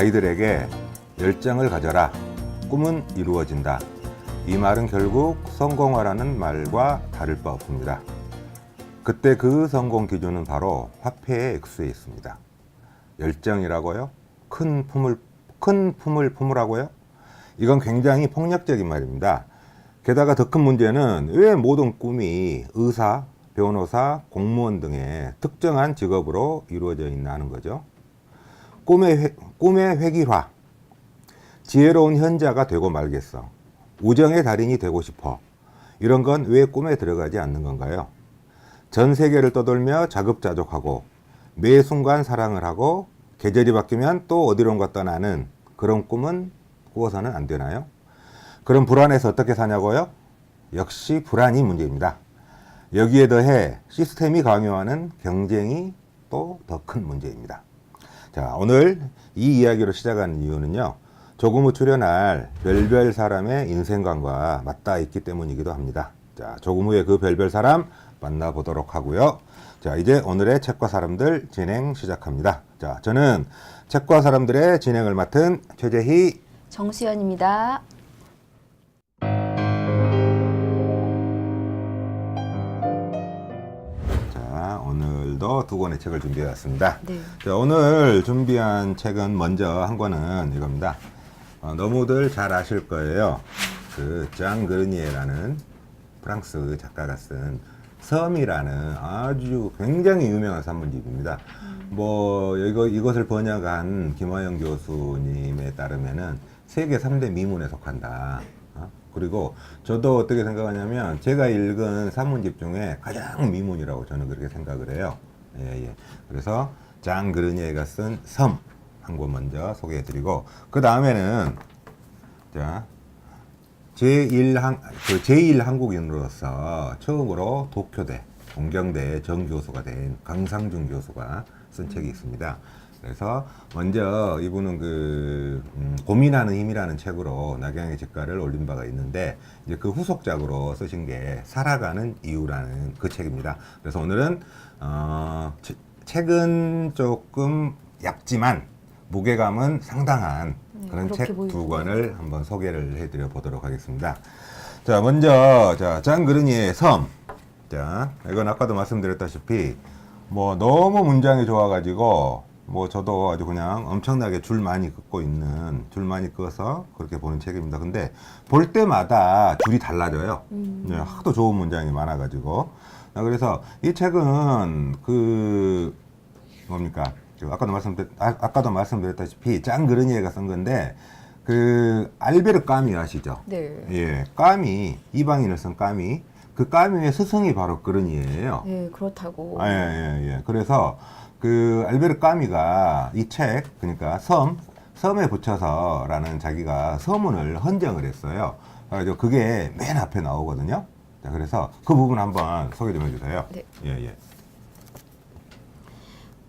아이들에게 열정을 가져라. 꿈은 이루어진다. 이 말은 결국 성공하라는 말과 다를 바 없습니다. 그때 그 성공 기준은 바로 화폐의 액수에 있습니다. 열정이라고요? 큰 품을 품으라고요? 이건 굉장히 폭력적인 말입니다. 게다가 더 큰 문제는 왜 모든 꿈이 의사, 변호사, 공무원 등의 특정한 직업으로 이루어져 있나 하는 거죠. 꿈의 획일화. 지혜로운 현자가 되고 말겠어. 우정의 달인이 되고 싶어. 이런 건 왜 꿈에 들어가지 않는 건가요? 전 세계를 떠돌며 자급자족하고 매 순간 사랑을 하고 계절이 바뀌면 또 어디론가 떠나는 그런 꿈은 꾸어서는 안 되나요? 그럼 불안해서 어떻게 사냐고요? 역시 불안이 문제입니다. 여기에 더해 시스템이 강요하는 경쟁이 또 더 큰 문제입니다. 자, 오늘 이 이야기로 시작하는 이유는요. 조금 후 출연할 별별 사람의 인생관과 맞닿아 있기 때문이기도 합니다. 자, 조금 후에 그 별별 사람 만나보도록 하고요. 자, 이제 오늘의 책과 사람들 진행 시작합니다. 자, 저는 책과 사람들의 진행을 맡은 최재희 정수연입니다. 자, 오늘도 두 권의 책을 준비해 왔습니다. 네. 자, 오늘 준비한 책은 먼저 한 권은 이겁니다. 너무들 잘 아실 거예요. 그 장 그르니에라는 프랑스 작가가 쓴 섬이라는 아주 굉장히 유명한 산문집입니다. 뭐 이것을 번역한 김화영 교수님에 따르면은 세계 3대 미문에 속한다. 그리고 저도 어떻게 생각하냐면 제가 읽은 산문집 중에 가장 미문이라고 저는 그렇게 생각을 해요. 예. 그래서 장 그르니에가 쓴 섬 한 권 먼저 소개해드리고 그 다음에는 자 제1 한국인으로서 처음으로 도쿄대 동경대 정교수가 된 강상준 교수가 쓴 책이 있습니다. 그래서 먼저 이분은 고민하는 힘이라는 책으로 낙양의 직가를 올린 바가 있는데 이제 그 후속작으로 쓰신 게 살아가는 이유라는 그 책입니다. 그래서 오늘은 책은 조금 얇지만 무게감은 상당한 그런 책 두 권을 한번 소개를 해드려 보도록 하겠습니다. 자, 먼저 장 그르니의 섬. 자, 이건 아까도 말씀드렸다시피 뭐 너무 문장이 좋아가지고 뭐 저도 아주 그냥 엄청나게 줄 많이 긋어서 그렇게 보는 책입니다. 근데 볼 때마다 줄이 달라져요. 네, 하도 좋은 문장이 많아가지고. 그래서 이 책은 뭡니까? 아까도 말씀드렸다시피 장 그르니에가 쓴 건데 알베르 까미 아시죠? 네. 예, 까미 이방인을 쓴 까미. 그 까미의 스승이 바로 그르니에예요. 네, 그렇다고. 예. 그래서 알베르 까미가 이 책, 그러니까 섬에 붙여서라는 자기가 서문을 헌정을 했어요. 그래서 그게 맨 앞에 나오거든요. 자, 그래서 그 부분 한번 소개 좀 해주세요. 네. 예.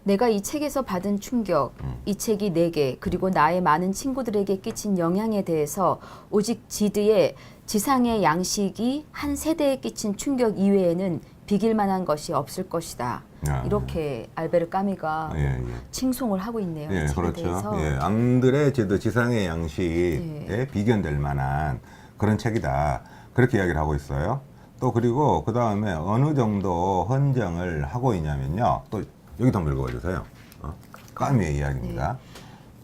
내가 이 책에서 받은 충격, 이 책이 내게 그리고 나의 많은 친구들에게 끼친 영향에 대해서 오직 지드의 지상의 양식이 한 세대에 끼친 충격 이외에는 비길 만한 것이 없을 것이다. 이렇게 알베르 까미가 칭송을 하고 있네요. 예, 이 책에 그렇죠. 대해서. 예, 앙드레 지드 지상의 양식에 비견될 만한 그런 책이다. 그렇게 이야기를 하고 있어요. 또 그리고 그 다음에 어느 정도 헌정을 하고 있냐면요. 또 여기도 한번 읽어봐 주세요. 까미의 이야기입니다. 네.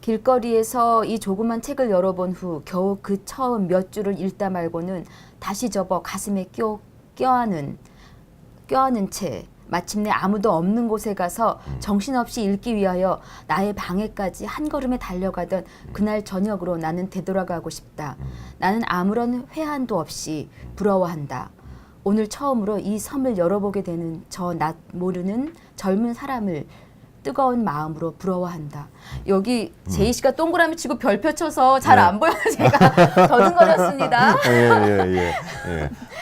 길거리에서 이 조그만 책을 열어본 후 겨우 그 처음 몇 줄을 읽다 말고는 다시 접어 가슴에 껴안은 채 마침내 아무도 없는 곳에 가서 정신없이 읽기 위하여 나의 방에까지 한 걸음에 달려가던 그날 저녁으로 나는 되돌아가고 싶다. 나는 아무런 회한도 없이 부러워한다. 오늘 처음으로 이 섬을 열어보게 되는 저 낯 모르는 젊은 사람을 뜨거운 마음으로 부러워한다. 여기 제이 씨가 동그라미 치고 별 펼쳐서 잘 안 보여서 제가 더듬거렸습니다. 예.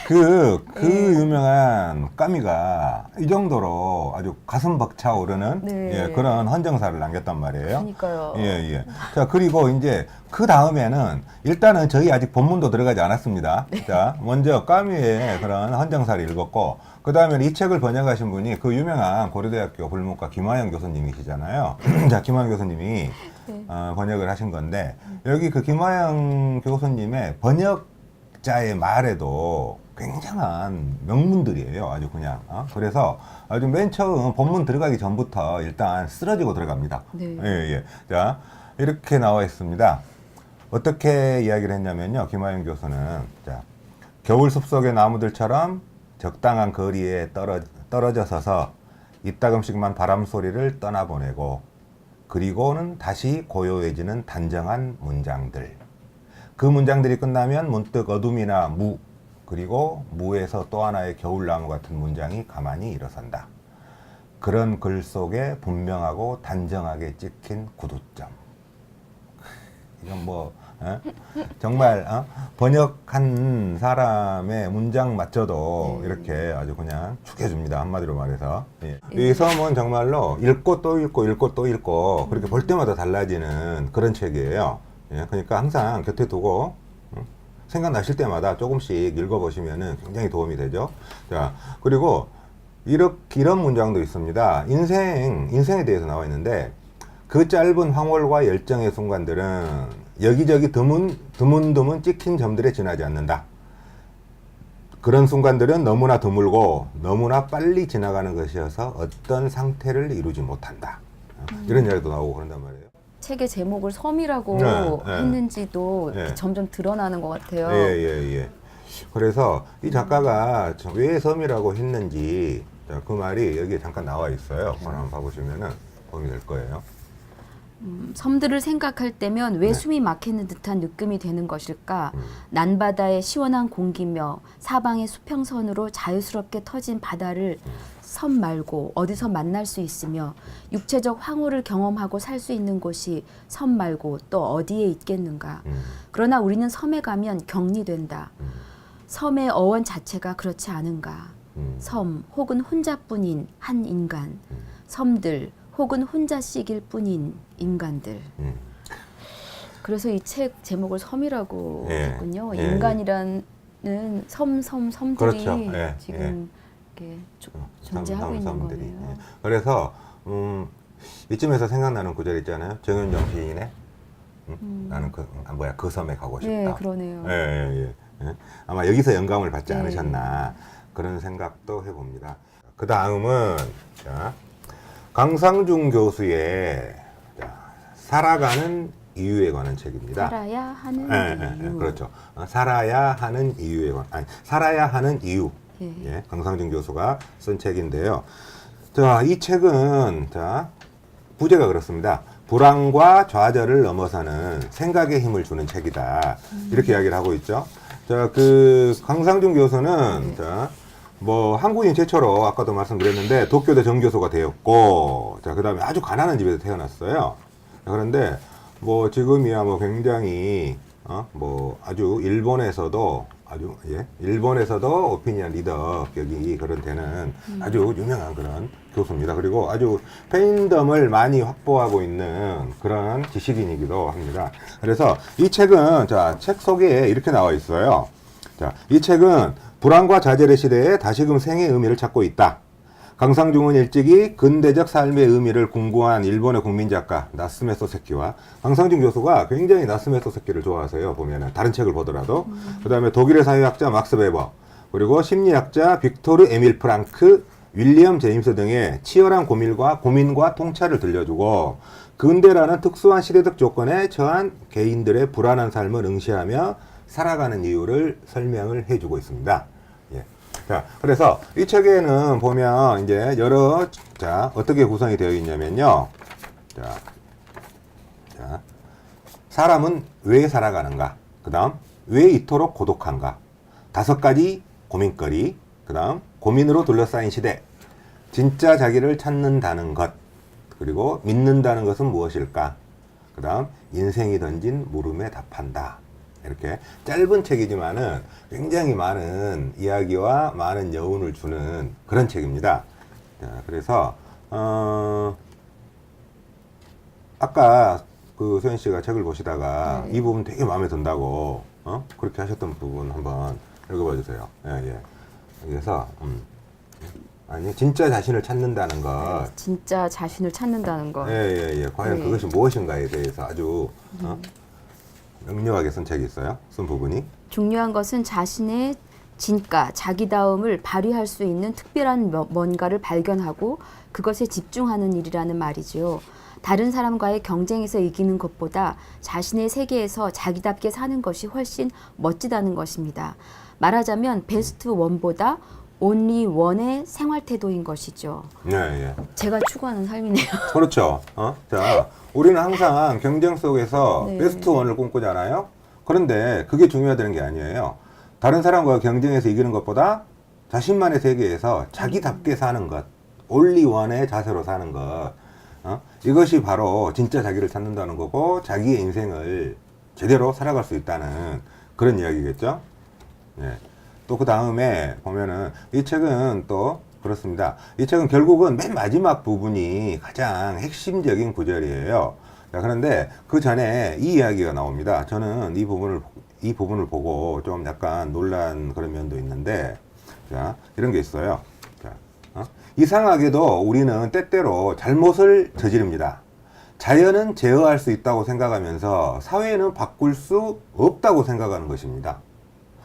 그 유명한 까미가 이 정도로 아주 가슴 벅차오르는 네. 그런 헌정사를 남겼단 말이에요. 그러니까요. 예. 자, 그리고 이제 그 다음에는 일단은 저희 아직 본문도 들어가지 않았습니다. 자, 먼저 까미의 그런 헌정사를 읽었고, 그 다음에 이 책을 번역하신 분이 그 유명한 고려대학교 불문과 김화영 교수님 교수님이시잖아요. 자, 김화영 교수님이 번역을 하신 건데 여기 그 김화영 교수님의 번역자의 말에도 굉장한 명문들이에요. 아주 그냥. 그래서 아주 맨 처음 본문 들어가기 전부터 일단 쓰러지고 들어갑니다. 네. 예, 예. 자, 이렇게 나와 있습니다. 어떻게 이야기를 했냐면요. 김화영 교수는 자, 겨울 숲속의 나무들처럼 적당한 거리에 떨어져 서서 이따금씩만 바람 소리를 떠나보내고 그리고는 다시 고요해지는 단정한 문장들. 그 문장들이 끝나면 문득 어둠이나 무 그리고 무에서 또 하나의 겨울나무 같은 문장이 가만히 일어선다. 그런 글 속에 분명하고 단정하게 찍힌 구두점. 이건 뭐 정말 번역한 사람의 문장마저도 이렇게 아주 그냥 축해줍니다. 한마디로 말해서. 예. 이 섬은 정말로 읽고 또 읽고 읽고 또 읽고 그렇게 볼 때마다 달라지는 그런 책이에요. 예. 그러니까 항상 곁에 두고 생각나실 때마다 조금씩 읽어보시면 굉장히 도움이 되죠. 자, 그리고 이런 문장도 있습니다. 인생에 대해서 나와 있는데 그 짧은 황홀과 열정의 순간들은 여기저기 드문드문 찍힌 점들에 지나지 않는다. 그런 순간들은 너무나 드물고 너무나 빨리 지나가는 것이어서 어떤 상태를 이루지 못한다. 이런 이야기도 나오고 그런단 말이에요. 책의 제목을 섬이라고 네. 했는지도 네. 점점 드러나는 것 같아요. 예. 그래서 이 작가가 왜 섬이라고 했는지 그 말이 여기에 잠깐 나와 있어요. 그걸 한번 봐보시면은 도움이 될 거예요. 섬들을 생각할 때면 왜 숨이 막히는 듯한 느낌이 되는 것일까? 난바다의 시원한 공기며 사방의 수평선으로 자유스럽게 터진 바다를 섬 말고 어디서 만날 수 있으며 육체적 황홀을 경험하고 살 수 있는 곳이 섬 말고 또 어디에 있겠는가? 그러나 우리는 섬에 가면 격리된다. 섬의 어원 자체가 그렇지 않은가? 섬 혹은 혼자뿐인 한 인간, 섬들 혹은 혼자씩일 뿐인 인간들. 그래서 이 책 제목을 섬이라고 했군요. 인간이라는 섬들이 그렇죠. 지금 이렇게 존재하고 있는 거네요. 그래서 이쯤에서 생각나는 구절 있잖아요. 정윤정 시인의 나는 그 섬에 가고 싶다. 네, 그러네요. 예. 아마 여기서 영감을 받지 않으셨나 그런 생각도 해봅니다. 그 다음은 자, 강상중 교수의 살아가는 이유에 관한 책입니다. 살아야 하는 이유. 그렇죠. 살아야 하는 이유에 살아야 하는 이유. 예. 강상중 교수가 쓴 책인데요. 자, 이 책은 부제가 그렇습니다. 불안과 좌절을 넘어서는 생각의 힘을 주는 책이다. 이렇게 이야기를 하고 있죠. 자, 그 강상중 교수는 뭐 한국인 최초로 아까도 말씀드렸는데 도쿄대 정교수가 되었고, 자, 그다음에 아주 가난한 집에서 태어났어요. 그런데 뭐 지금이야 뭐 굉장히 뭐 아주 일본에서도 오피니언 리더격이 그런 되는 아주 유명한 그런 교수입니다. 그리고 아주 팬덤을 많이 확보하고 있는 그런 지식인이기도 합니다. 그래서 이 책은 책 소개에 이렇게 나와 있어요. 자, 이 책은 불안과 좌절의 시대에 다시금 생의 의미를 찾고 있다. 강상중은 일찍이 근대적 삶의 의미를 궁구한 일본의 국민작가 나스메 소세키와 강상중 교수가 굉장히 나스메 소세키를 좋아하세요. 보면은 다른 책을 보더라도 그 다음에 독일의 사회학자 막스 베버 그리고 심리학자 빅토르 에밀 프랑크 윌리엄 제임스 등의 치열한 고민과 통찰을 들려주고 근대라는 특수한 시대적 조건에 처한 개인들의 불안한 삶을 응시하며 살아가는 이유를 설명을 해주고 있습니다. 자, 그래서 이 책에는 보면 이제 어떻게 구성이 되어 있냐면요. 사람은 왜 살아가는가? 그 다음, 왜 이토록 고독한가? 5가지 고민거리. 그 다음, 고민으로 둘러싸인 시대. 진짜 자기를 찾는다는 것. 그리고 믿는다는 것은 무엇일까? 그 다음, 인생이 던진 물음에 답한다. 이렇게 짧은 책이지만은 굉장히 많은 이야기와 많은 여운을 주는 그런 책입니다. 자, 그래서 아까 그 소연 씨가 책을 보시다가 이 부분 되게 마음에 든다고 그렇게 하셨던 부분 한번 읽어봐 주세요. 예. 그래서 아니, 진짜 자신을 찾는다는 것. 진짜 자신을 찾는다는 것. 예, 예, 예. 과연 네. 그것이 무엇인가에 대해서 아주 명료하게 쓴 책이 있어요. 쓴 부분이. 중요한 것은 자신의 진가, 자기다움을 발휘할 수 있는 특별한 뭔가를 발견하고 그것에 집중하는 일이라는 말이지요. 다른 사람과의 경쟁에서 이기는 것보다 자신의 세계에서 자기답게 사는 것이 훨씬 멋지다는 것입니다. 말하자면 베스트 원보다 온리 원의 생활 태도인 것이죠. 예, 예. 제가 추구하는 삶이네요. 그렇죠. 자, 우리는 항상 경쟁 속에서 네. 베스트 원을 꿈꾸잖아요. 그런데 그게 중요하다는 게 아니에요. 다른 사람과 경쟁해서 이기는 것보다 자신만의 세계에서 자기답게 사는 것, 온리 원의 자세로 사는 것, 이것이 바로 진짜 자기를 찾는다는 거고 자기의 인생을 제대로 살아갈 수 있다는 그런 이야기겠죠. 예. 또 그 다음에 보면은 이 책은 또 그렇습니다. 이 책은 결국은 맨 마지막 부분이 가장 핵심적인 구절이에요. 자, 그런데 그 전에 이 이야기가 나옵니다. 저는 이 부분을 보고 좀 약간 놀란 그런 면도 있는데, 자, 이런 게 있어요. 자, 이상하게도 우리는 때때로 잘못을 저지릅니다. 자연은 제어할 수 있다고 생각하면서 사회는 바꿀 수 없다고 생각하는 것입니다.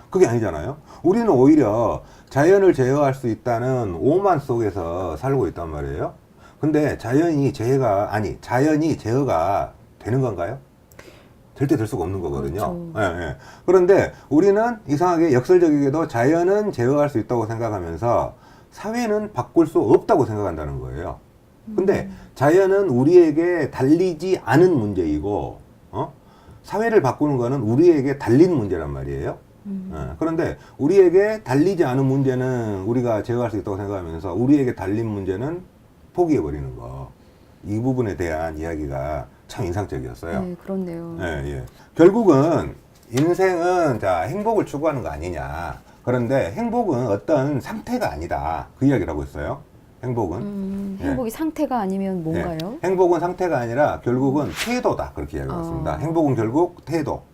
그게 아니잖아요. 우리는 오히려 자연을 제어할 수 있다는 오만 속에서 살고 있단 말이에요. 근데 자연이 제어가 되는 건가요? 절대 될 수가 없는 거거든요. 그렇죠. 예, 예. 그런데 우리는 이상하게 역설적이게도 자연은 제어할 수 있다고 생각하면서 사회는 바꿀 수 없다고 생각한다는 거예요. 근데 자연은 우리에게 달리지 않은 문제이고, 사회를 바꾸는 거는 우리에게 달린 문제란 말이에요. 그런데 우리에게 달리지 않은 문제는 우리가 제어할 수 있다고 생각하면서 우리에게 달린 문제는 포기해버리는 거. 이 부분에 대한 이야기가 참 인상적이었어요. 네, 그렇네요. 예, 예. 결국은 인생은 자, 행복을 추구하는 거 아니냐. 그런데 행복은 어떤 상태가 아니다. 그 이야기를 하고 있어요. 행복은. 행복이 상태가 아니면 뭔가요? 예. 행복은 상태가 아니라 결국은 태도다. 그렇게 이야기하고 있습니다. 행복은 결국 태도.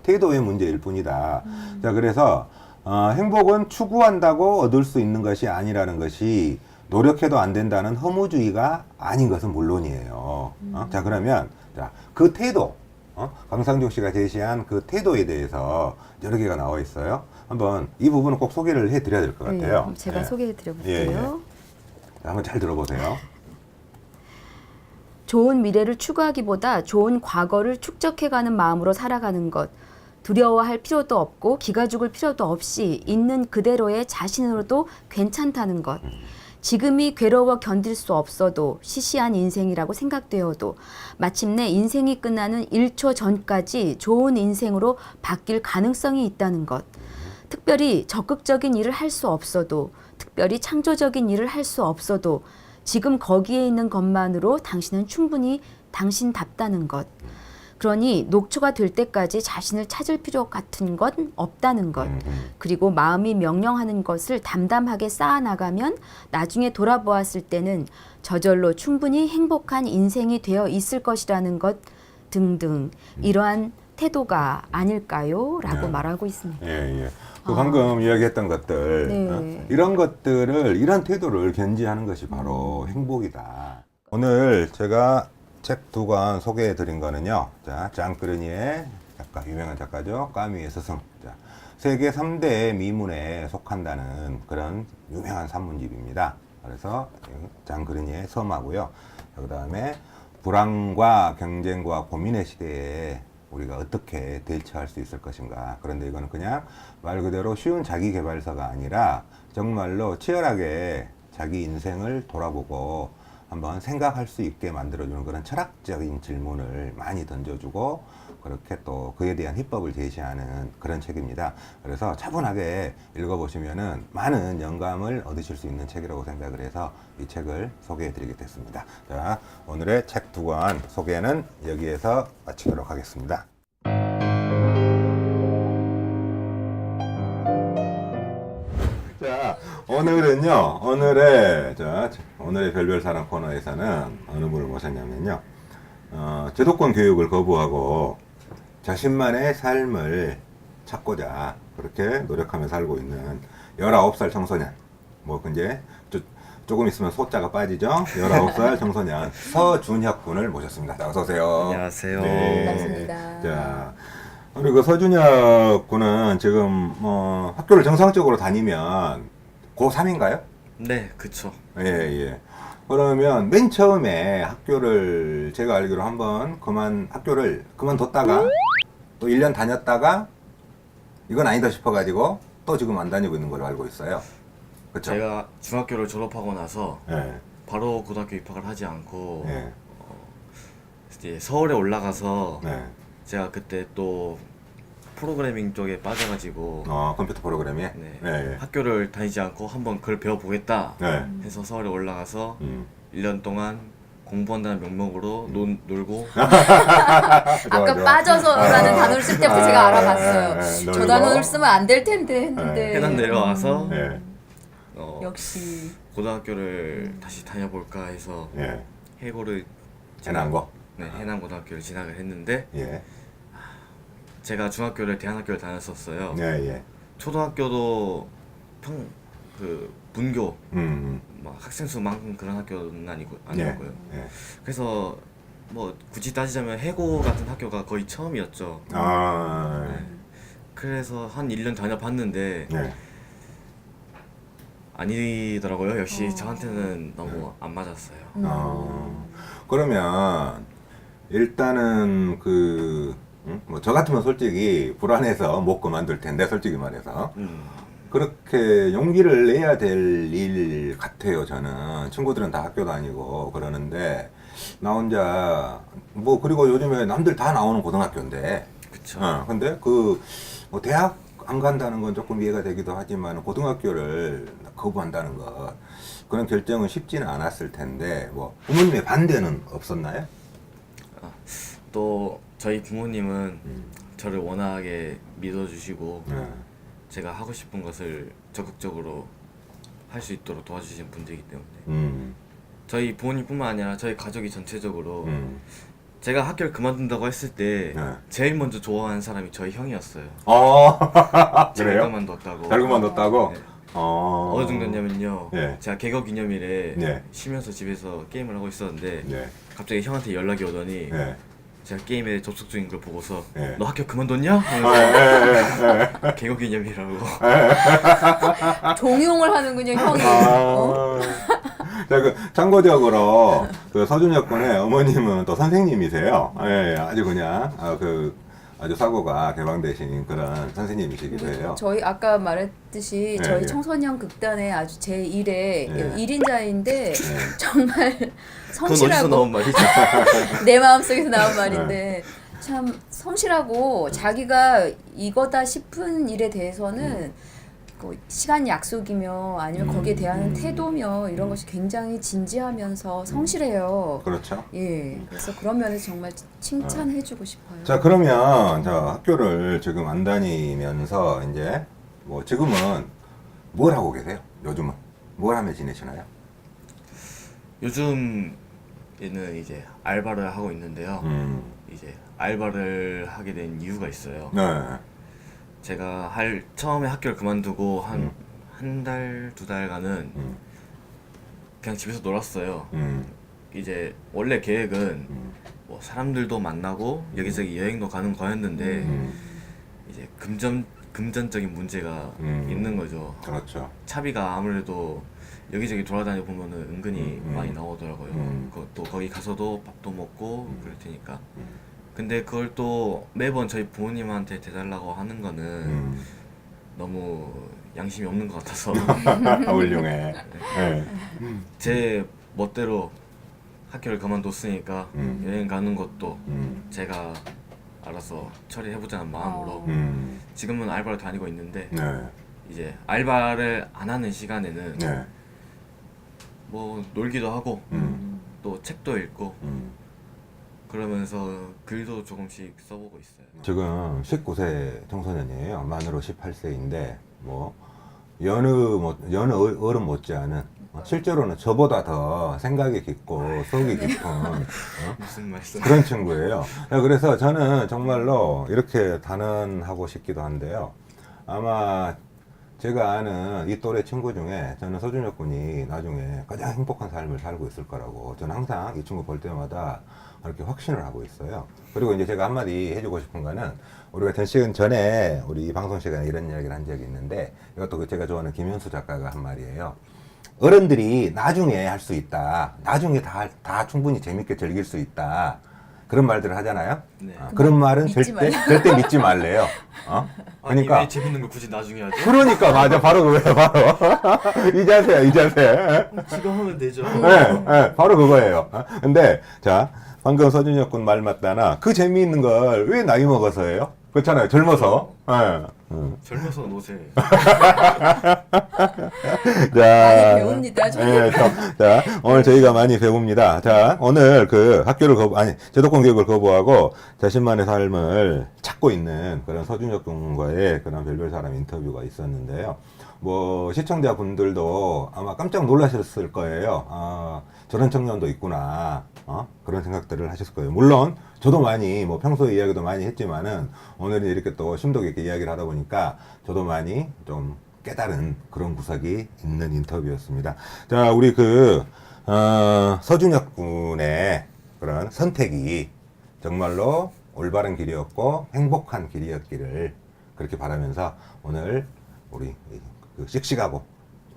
태도의 문제일 뿐이다. 자, 그래서 행복은 추구한다고 얻을 수 있는 것이 아니라는 것이 노력해도 안 된다는 허무주의가 아닌 것은 물론이에요. 자, 그러면 자, 그 태도, 강상중 씨가 제시한 그 태도에 대해서 여러 개가 나와 있어요. 한번 이 부분은 꼭 소개를 해드려야 될 것 같아요. 네, 제가 예. 소개해 드려볼게요. 예, 예. 자, 한번 잘 들어보세요. 좋은 미래를 추구하기보다 좋은 과거를 축적해가는 마음으로 살아가는 것. 두려워할 필요도 없고 기가 죽을 필요도 없이 있는 그대로의 자신으로도 괜찮다는 것. 지금이 괴로워 견딜 수 없어도 시시한 인생이라고 생각되어도 마침내 인생이 끝나는 1초 전까지 좋은 인생으로 바뀔 가능성이 있다는 것. 특별히 적극적인 일을 할 수 없어도 특별히 창조적인 일을 할 수 없어도 지금 거기에 있는 것만으로 당신은 충분히 당신답다는 것. 그러니 녹초가 될 때까지 자신을 찾을 필요 같은 건 없다는 것. 그리고 마음이 명령하는 것을 담담하게 쌓아나가면 나중에 돌아보았을 때는 저절로 충분히 행복한 인생이 되어 있을 것이라는 것 등등 이러한 태도가 아닐까요? 라고 말하고 있습니다. 예, 예. 그 방금 이야기했던 것들, 네. 이런 것들을, 이런 태도를 견지하는 것이 바로 행복이다. 오늘 제가 책 두 권 소개해 드린 거는요, 자, 장 그르니의 작가, 유명한 작가죠. 까미의 스승. 자, 세계 3대 미문에 속한다는 그런 유명한 산문집입니다. 그래서 장 그르니의 섬하고요. 그 다음에 불안과 경쟁과 고민의 시대에 우리가 어떻게 대처할 수 있을 것인가. 그런데 이거는 그냥 말 그대로 쉬운 자기 개발서가 아니라 정말로 치열하게 자기 인생을 돌아보고 한번 생각할 수 있게 만들어주는 그런 철학적인 질문을 많이 던져주고 그렇게 또 그에 대한 해법을 제시하는 그런 책입니다. 그래서 차분하게 읽어보시면은 많은 영감을 얻으실 수 있는 책이라고 생각을 해서 이 책을 소개해 드리게 됐습니다. 자, 오늘의 책 두 권 소개는 여기에서 마치도록 하겠습니다. 자, 오늘은요, 오늘의 별별 사랑 코너에서는 어느 분을 모셨냐면요, 제도권 교육을 거부하고 자신만의 삶을 찾고자 그렇게 노력하며 살고 있는 19살 청소년, 이제 조금 있으면 소자가 빠지죠. 19살 청소년 서준혁 군을 모셨습니다. 자, 어서 오세요. 안녕하세요. 반갑습니다. 자, 우리 그 서준혁 군은 지금 학교를 정상적으로 다니면 고3인가요? 네, 그쵸. 예, 예. 그러면 맨 처음에 학교를 제가 알기로 한번 학교를 그만뒀다가 또 1년 다녔다가 이건 아니다 싶어가지고 또 지금 안 다니고 있는 걸로 알고 있어요. 그쵸? 제가 중학교를 졸업하고 나서 예, 바로 고등학교 입학을 하지 않고 예, 이제 서울에 올라가서 네. 제가 그때 또 프로그래밍 쪽에 빠져가지고 컴퓨터 프로그램이? 네, 예, 예. 학교를 다니지 않고 한번 그걸 배워보겠다 네. 해서 서울에 올라가서 음. 1년 동안 공부한다는 명목으로 놀고 아까 좋아. 빠져서라는 단어를 쓸 때부터 제가 알아봤어요. 놀고. 저 단어를 쓰면 안 될 텐데 했는데. 해남 내려와서 예, 역시. 고등학교를 다시 다녀볼까 해서 예. 해고를 해남고? 네, 해남 고등학교를 진학을 했는데 예, 제가 중학교를 대안학교를 다녔었어요. 예, 예. 초등학교도 분교 막 학생 수 많은 그런 학교는 아니었고요. 예. 그래서 뭐 굳이 따지자면 해고 같은 학교가 거의 처음이었죠. 아, 그래서 한 1년 다녀봤는데 예. 아니더라고요. 역시 저한테는 너무 안 맞았어요. 그러면 일단은 뭐 저 같으면 솔직히 불안해서 못 그만둘 텐데 솔직히 말해서 그렇게 용기를 내야 될 일 같아요. 저는 친구들은 다 학교 다니고 그러는데 나 혼자 뭐 그리고 요즘에 남들 다 나오는 고등학교인데 그쵸. 근데 뭐 대학 안 간다는 건 조금 이해가 되기도 하지만 고등학교를 거부한다는 것 그런 결정은 쉽지는 않았을 텐데 뭐 부모님의 반대는 없었나요? 또 저희 부모님은 저를 워낙에 믿어주시고 제가 하고 싶은 것을 적극적으로 할 수 있도록 도와주시는 분들이기 때문에 저희 부모님뿐만 아니라 저희 가족이 전체적으로 제가 학교를 그만둔다고 했을 때 네. 제일 먼저 좋아하는 사람이 저희 형이었어요. 잘 그래요? 그만뒀다고. 잘 그만뒀다고? 네. 어. 어느 정도냐면요. 네. 제가 개교 기념일에 네. 쉬면서 집에서 게임을 하고 있었는데 네. 갑자기 형한테 연락이 오더니 네. 제가 게임에 접속 중인 걸 보고서 네. 너 학교 그만뒀냐? 하면서 개교 기념이라고. 종용을 하는군요, 형이. 자, 참고적으로 서준혁 군의 어머님은 또 선생님이세요. 예, 아주 그냥 아주 사고가 개방되신 그런 선생님이시기도 해요. 저희 아까 말했듯이 네, 저희 예. 청소년 극단의 아주 제1의 예. 1인자인데 정말 그건 어디서 성실하고 나온 말이죠? 내 마음속에서 나온 말인데 참 성실하고 자기가 이거다 싶은 일에 대해서는 그 시간 약속이며 아니면 거기에 대한 태도며 이런 것이 굉장히 진지하면서 성실해요. 그렇죠. 예, 그래서 그런 면에서 정말 칭찬해주고 싶어요. 자, 그러면 학교를 지금 안 다니면서 이제 뭐 지금은 뭘 하고 계세요? 요즘은 뭘 하며 지내시나요? 요즘에는 이제 알바를 하고 있는데요. 이제 알바를 하게 된 이유가 있어요. 네. 제가 처음에 학교를 그만두고 한 달, 2달간은 그냥 집에서 놀았어요. 이제 원래 계획은 뭐 사람들도 만나고 여기저기 여행도 가는 거였는데 이제 금전적인 문제가 있는 거죠. 그렇죠. 차비가 아무래도 여기저기 돌아다니 보면은 은근히 많이 나오더라고요. 또 거기 가서도 밥도 먹고 그럴 테니까. 근데 그걸 또 매번 저희 부모님한테 대달라고 하는 거는 너무 양심이 없는 것 같아서 훌륭해. 네. 제 멋대로 학교를 그만뒀으니까 여행 가는 것도 제가 알아서 처리해보자는 마음으로 지금은 알바를 다니고 있는데 네. 이제 알바를 안 하는 시간에는 네. 뭐 놀기도 하고 또 책도 읽고 그러면서 글도 조금씩 써보고 있어요. 지금 19세 청소년이에요. 만으로 18세인데 뭐 여느 어른 못지않은 실제로는 저보다 더 생각이 깊고 속이 깊은 무슨 말씀? 그런 친구예요. 그래서 저는 정말로 이렇게 단언하고 싶기도 한데요. 아마 제가 아는 이 또래 친구 중에 저는 서준혁 군이 나중에 가장 행복한 삶을 살고 있을 거라고 저는 항상 이 친구 볼 때마다 그렇게 확신을 하고 있어요. 그리고 이제 제가 한마디 해주고 싶은 거는 우리가 전 시간 전에 우리 이 방송 시간에 이런 이야기를 한 적이 있는데 이것도 제가 좋아하는 김현수 작가가 한 말이에요. 어른들이 나중에 할 수 있다. 나중에 다 충분히 재밌게 즐길 수 있다. 그런 말들을 하잖아요. 네. 그런 말은 믿지 절대 믿지 말래요. 그러니까 아니, 왜 재밌는 걸 굳이 나중에 하죠? 그러니까 맞아 바로 그거예요 바로 이 자세야 이 자세. 지금 하면 되죠. 네, 바로 그거예요. 근데 자 방금 서준혁 군 말 맞다나 그 재미있는 걸 왜 나이 먹어서 해요? 그렇잖아요 젊어서. 젊어서 노세. 자, 배웁니다, 저희. 자, 오늘 저희가 많이 배웁니다. 자, 오늘 그 학교를 제도권 교육을 거부하고 자신만의 삶을 찾고 있는 그런 서준혁 군과의 그런 별별 사람 인터뷰가 있었는데요. 뭐, 시청자분들도 아마 깜짝 놀라셨을 거예요. 아, 저런 청년도 있구나. 그런 생각들을 하셨을 거예요. 물론, 저도 많이, 뭐, 평소에 이야기도 많이 했지만은, 오늘은 이렇게 또 심도 깊게 이야기를 하다 보니까, 저도 많이 좀 깨달은 그런 구석이 있는 인터뷰였습니다. 자, 우리 서준혁 군의 그런 선택이 정말로 올바른 길이었고, 행복한 길이었기를 그렇게 바라면서, 오늘 우리 그 씩씩하고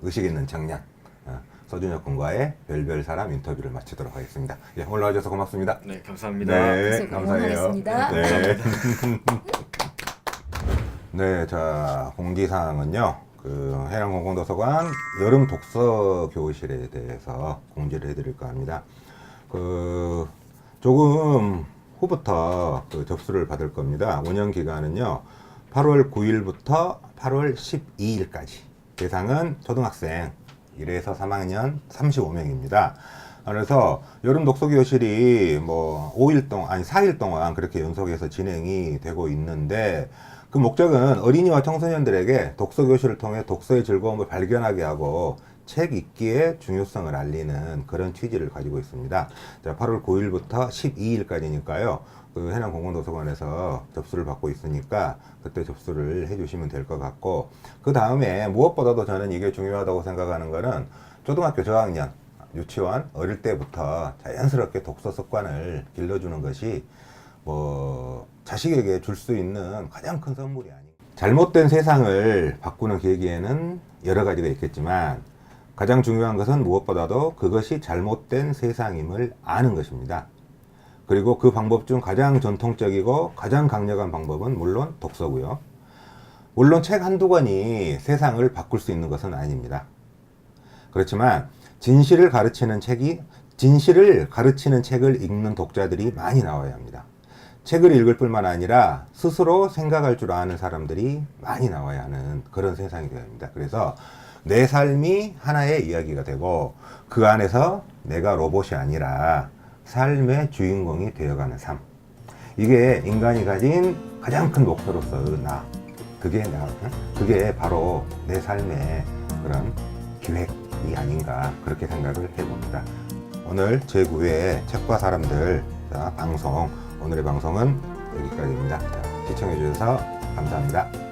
의식 있는 청년, 서준혁 군과의 별별 사람 인터뷰를 마치도록 하겠습니다. 예, 오늘 와주셔서 고맙습니다. 네, 감사합니다. 네, 감사해요. 응원하겠습니다. 네. 네, 자, 공지사항은요, 그 해양공공도서관 여름 독서 교실에 대해서 공지를 해드릴까 합니다. 그, 조금 후부터 그 접수를 받을 겁니다. 운영 기간은요, 8월 9일부터 8월 12일까지. 대상은 초등학생 1에서 3학년 35명입니다. 그래서 여름 독서 교실이 뭐 5일 동안, 아니 4일 동안 그렇게 연속해서 진행이 되고 있는데 그 목적은 어린이와 청소년들에게 독서 교실을 통해 독서의 즐거움을 발견하게 하고 책 읽기의 중요성을 알리는 그런 취지를 가지고 있습니다. 자, 8월 9일부터 12일까지니까요. 그 해남공공도서관에서 접수를 받고 있으니까 그때 접수를 해주시면 될 것 같고, 그 다음에 무엇보다도 저는 이게 중요하다고 생각하는 거는 초등학교 저학년, 유치원 어릴 때부터 자연스럽게 독서 습관을 길러주는 것이 뭐 자식에게 줄 수 있는 가장 큰 선물이 아닌가. 잘못된 세상을 바꾸는 계기에는 여러 가지가 있겠지만 가장 중요한 것은 무엇보다도 그것이 잘못된 세상임을 아는 것입니다. 그리고 그 방법 중 가장 전통적이고 가장 강력한 방법은 물론 독서고요. 물론 책 한두 권이 세상을 바꿀 수 있는 것은 아닙니다. 그렇지만 진실을 가르치는 책을 읽는 독자들이 많이 나와야 합니다. 책을 읽을 뿐만 아니라 스스로 생각할 줄 아는 사람들이 많이 나와야 하는 그런 세상이 되어야 합니다. 그래서 내 삶이 하나의 이야기가 되고 그 안에서 내가 로봇이 아니라 삶의 주인공이 되어가는 삶. 이게 인간이 가진 가장 큰 목표로서 그게 바로 내 삶의 그런 기획이 아닌가 그렇게 생각을 해봅니다. 오늘 제9회 책과 사람들 오늘의 방송은 여기까지입니다. 시청해 주셔서 감사합니다.